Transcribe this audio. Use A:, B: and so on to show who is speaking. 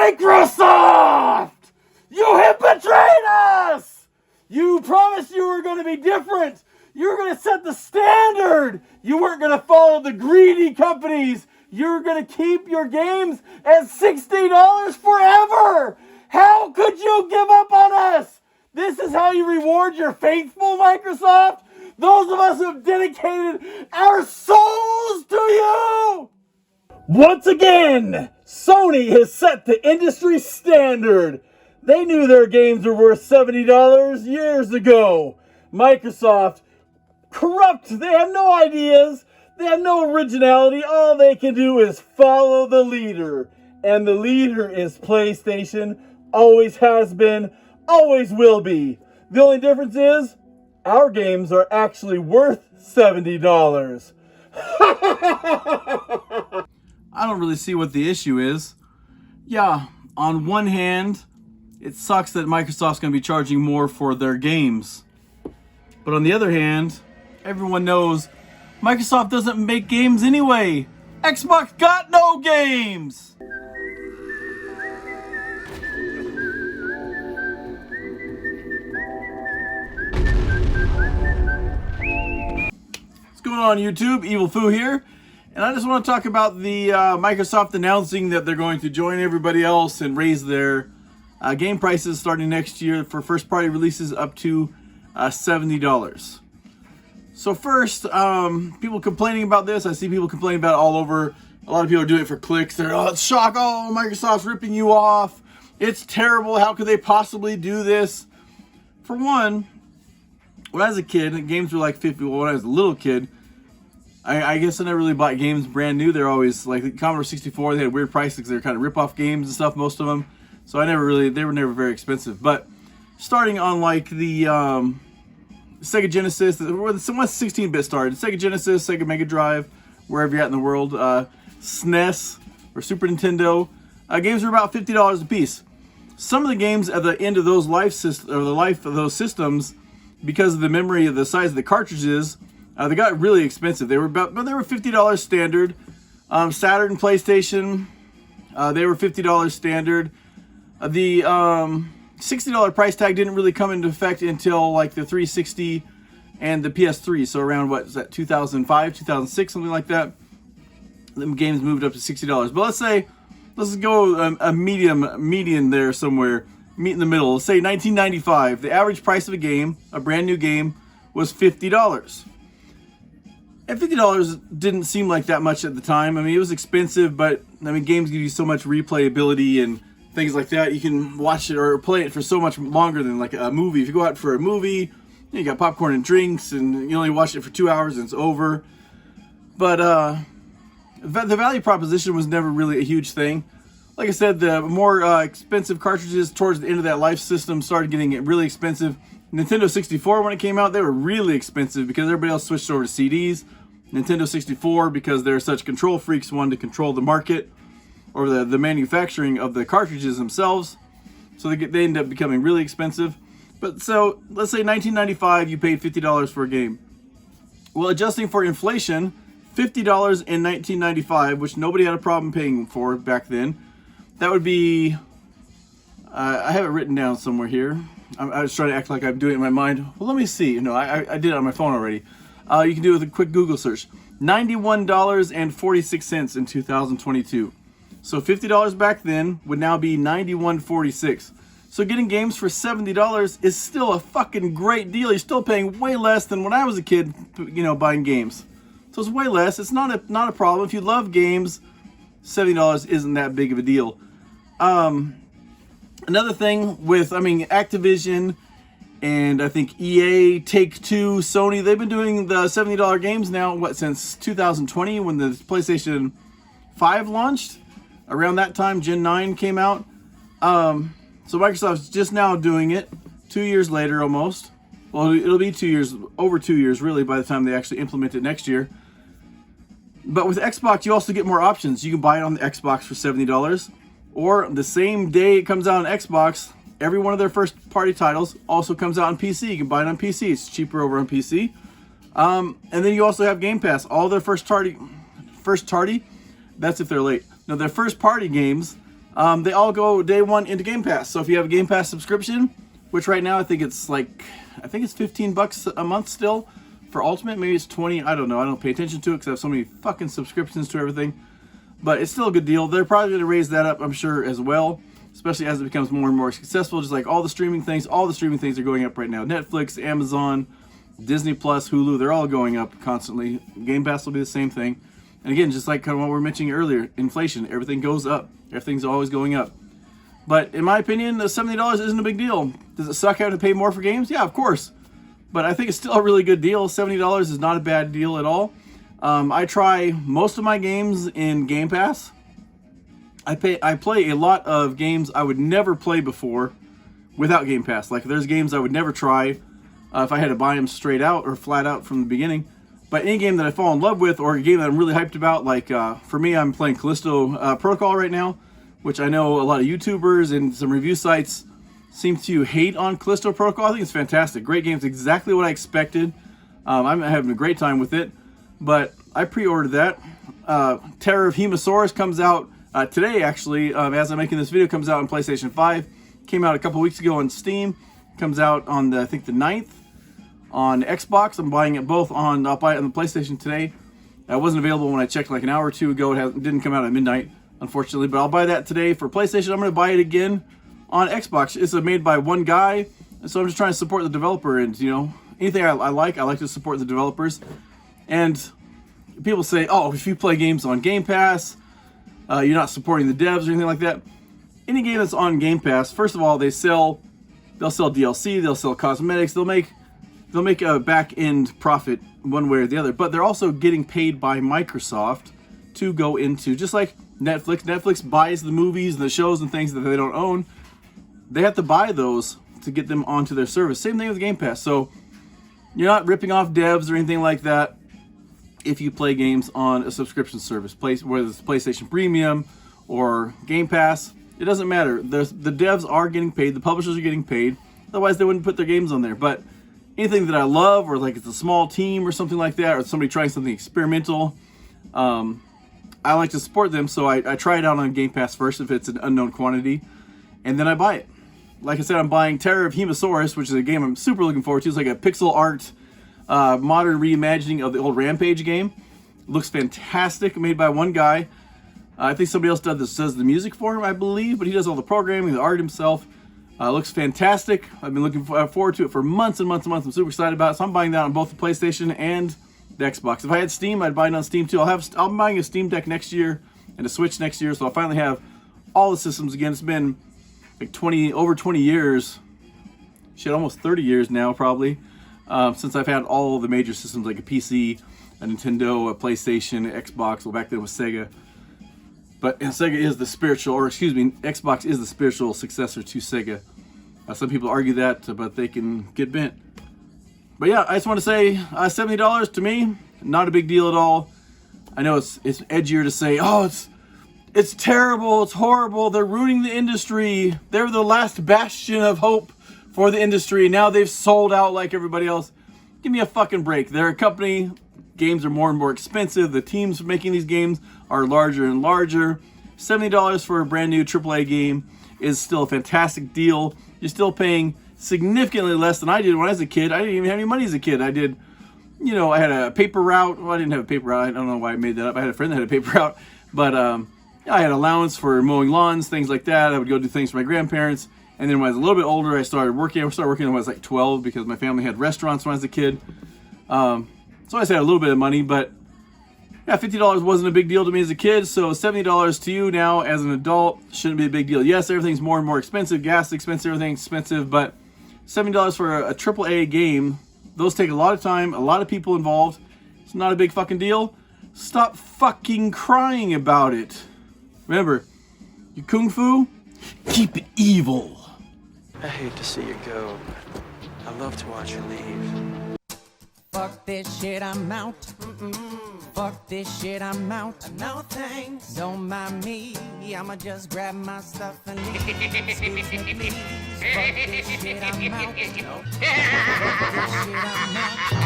A: Microsoft! You have betrayed us! You promised you were going to be different. You were going to set the standard. You weren't going to follow the greedy companies. You were going to keep your games at $60 forever. How could you give up on us? This is how you reward your faithful, Microsoft? Those of us who have dedicated our souls to you! Once again, Sony has set the industry standard. They knew their games were worth $70 years ago. Microsoft, corrupt. They have no ideas. They have no originality. All they can do is follow the leader. And the leader is PlayStation. Always has been. Always will be. The only difference is our games are actually worth $70. I don't really see what the issue is. Yeah, on one hand, it sucks that Microsoft's going to be charging more for their games. But on the other hand, everyone knows Microsoft doesn't make games anyway. Xbox got no games. What's going on, YouTube? Evil Foo here. And I just want to talk about the Microsoft announcing that they're going to join everybody else and raise their game prices starting next year for first-party releases up to $70. So first, people complaining about this. I see people complaining about it all over. A lot of people are doing it for clicks. They're, oh, it's shock. Oh, Microsoft's ripping you off. It's terrible. How could they possibly do this? For one, when I was a kid, games were like 50. Well, when I was a little kid, I guess I never really bought games brand new. They're always like the Commodore 64. They had weird prices because they're kind of rip-off games and stuff, most of them. So they were never very expensive. But starting on like the Sega Genesis, once 16-bit started, Sega Genesis, Sega Mega Drive, wherever you're at in the world, SNES or Super Nintendo, games were about $50 a piece. Some of the games at the end of those life of those systems, because of the memory of the size of the cartridges, they got really expensive. They were $50 standard. Saturn and PlayStation, they were $50 standard. The $60 price tag didn't really come into effect until like the 360 and the PS3. So around, what is that, 2005, 2006, something like that. Them games moved up to $60. But let's go a median there somewhere. Meet in the middle. Let's say 1995. The average price of a game, a brand new game, was $50. And $50 didn't seem like that much at the time. I mean, it was expensive, but I mean, games give you so much replayability and things like that. You can watch it or play it for so much longer than like a movie. If you go out for a movie, you got popcorn and drinks, and you only watch it for 2 hours and it's over. But the value proposition was never really a huge thing. Like I said, the more expensive cartridges towards the end of that life system started getting really expensive. Nintendo 64, when it came out, they were really expensive because everybody else switched over to CDs. Nintendo 64, because they're such control freaks, wanted to control the market or the manufacturing of the cartridges themselves. So they end up becoming really expensive. But so, let's say 1995, you paid $50 for a game. Well, adjusting for inflation, $50 in 1995, which nobody had a problem paying for back then, that would be, I have it written down somewhere here. I was trying to act like I'm doing it in my mind. Well, let me see. No, I did it on my phone already. You can do it with a quick Google search. $91.46 in 2022. So $50 back then would now be $91.46. So getting games for $70 is still a fucking great deal. You're still paying way less than when I was a kid, buying games. So it's way less. It's not a problem. If you love games, $70 isn't that big of a deal. Another thing with, Activision and I think EA, Take-Two, Sony, they've been doing the $70 games now, since 2020 when the PlayStation 5 launched? Around that time, Gen 9 came out. So Microsoft's just now doing it, 2 years later almost. Well, it'll be 2 years, over 2 years really, by the time they actually implement it next year. But with Xbox, you also get more options. You can buy it on the Xbox for $70. Or the same day it comes out on Xbox, every one of their first-party titles also comes out on PC. You can buy it on PC. It's cheaper over on PC. And then you also have Game Pass. All their first-party, that's if they're late. Now, their first-party games, they all go day one into Game Pass. So if you have a Game Pass subscription, which right now I think it's $15 a month still for Ultimate. Maybe it's 20. I don't know. I don't pay attention to it because I have so many fucking subscriptions to everything. But it's still a good deal. They're probably going to raise that up, I'm sure, as well, especially as it becomes more and more successful. Just like all the streaming things are going up right now. Netflix, Amazon, Disney Plus, Hulu, they're all going up constantly. Game Pass will be the same thing. And again, just like kind of what we were mentioning earlier, inflation, everything goes up. Everything's always going up. But in my opinion, the $70 isn't a big deal. Does it suck having to pay more for games? Yeah, of course. But I think it's still a really good deal. $70 is not a bad deal at all. I try most of my games in Game Pass. I play a lot of games I would never play before without Game Pass. Like there's games I would never try if I had to buy them straight out or flat out from the beginning. But any game that I fall in love with or a game that I'm really hyped about, like for me, I'm playing Callisto Protocol right now, which I know a lot of YouTubers and some review sites seem to hate on Callisto Protocol. I think it's fantastic. Great game. It's exactly what I expected. I'm having a great time with it. But I pre-ordered that. Terror of Hemosaurus comes out today, actually. As I'm making this video, comes out on PlayStation 5. Came out a couple weeks ago on Steam. Comes out on I think the 9th on Xbox. I'm buying it both on. I'll buy it on the PlayStation today. It wasn't available when I checked like an hour or two ago. It didn't come out at midnight, unfortunately. But I'll buy that today for PlayStation. I'm going to buy it again on Xbox. It's made by one guy, so I'm just trying to support the developer. And you know, anything I like to support the developers. And people say, oh, if you play games on Game Pass, you're not supporting the devs or anything like that. Any game that's on Game Pass, first of all, they'll sell DLC, they'll sell cosmetics, they'll make a back-end profit one way or the other. But they're also getting paid by Microsoft to go into, just like Netflix. Netflix buys the movies and the shows and things that they don't own. They have to buy those to get them onto their service. Same thing with Game Pass. So you're not ripping off devs or anything like that. If you play games on a subscription service, whether it's PlayStation Premium or Game Pass, it doesn't matter. The devs are getting paid, the publishers are getting paid. Otherwise, they wouldn't put their games on there. But anything that I love, or like it's a small team or something like that, or somebody trying something experimental, I like to support them. So I try it out on Game Pass first if it's an unknown quantity, and then I buy it. Like I said, I'm buying Terror of Hemosaurus, which is a game I'm super looking forward to. It's like a pixel art modern reimagining of the old Rampage game. It looks fantastic, made by one guy. I think somebody else does the music for him, I believe, but he does all the programming, the art himself. Looks fantastic. I've been looking forward to it for months and months and months. I'm super excited about it, so I'm buying that on both the PlayStation and the Xbox. If I had Steam, I'd buy it on Steam too. I'm buying a Steam Deck next year and a Switch next year, so I'll finally have all the systems again. It's been like over 20 years, shit, almost 30 years now probably, since I've had all the major systems like a PC, a Nintendo, a PlayStation, Xbox. Well, back then it was Sega. And Sega is the spiritual, or excuse me, Xbox is the spiritual successor to Sega. Some people argue that, but they can get bent. But yeah, I just want to say $70 to me, not a big deal at all. I know it's edgier to say, oh, it's terrible, it's horrible, they're ruining the industry. They're the last bastion of hope for the industry. Now they've sold out like everybody else. Give me a fucking break. They're a company. Games are more and more expensive. The teams making these games are larger and larger. $70 for a brand new AAA game is still a fantastic deal. You're still paying significantly less than I did when I was a kid. I didn't even have any money as a kid. I did, you know, I had a paper route. Well, I didn't have a paper route. I don't know why I made that up. I had a friend that had a paper route. But I had allowance for mowing lawns, things like that. I would go do things for my grandparents. And then when I was a little bit older, I started working. I started working when I was like 12 because my family had restaurants when I was a kid. So I just had a little bit of money, but yeah, $50 wasn't a big deal to me as a kid, so $70 to you now as an adult shouldn't be a big deal. Yes, everything's more and more expensive, gas is expensive, everything's expensive, but $70 for a AAA game, those take a lot of time, a lot of people involved. It's not a big fucking deal. Stop fucking crying about it. Remember, your kung fu, keep it evil.
B: I hate to see you go, but I love to watch you leave.
C: Fuck this shit, I'm out. Fuck this shit, I'm out. No thanks. Don't mind me. I'ma just grab my stuff and leave. Excuse me, please. Fuck this shit, I'm out. Fuck this shit, I'm out.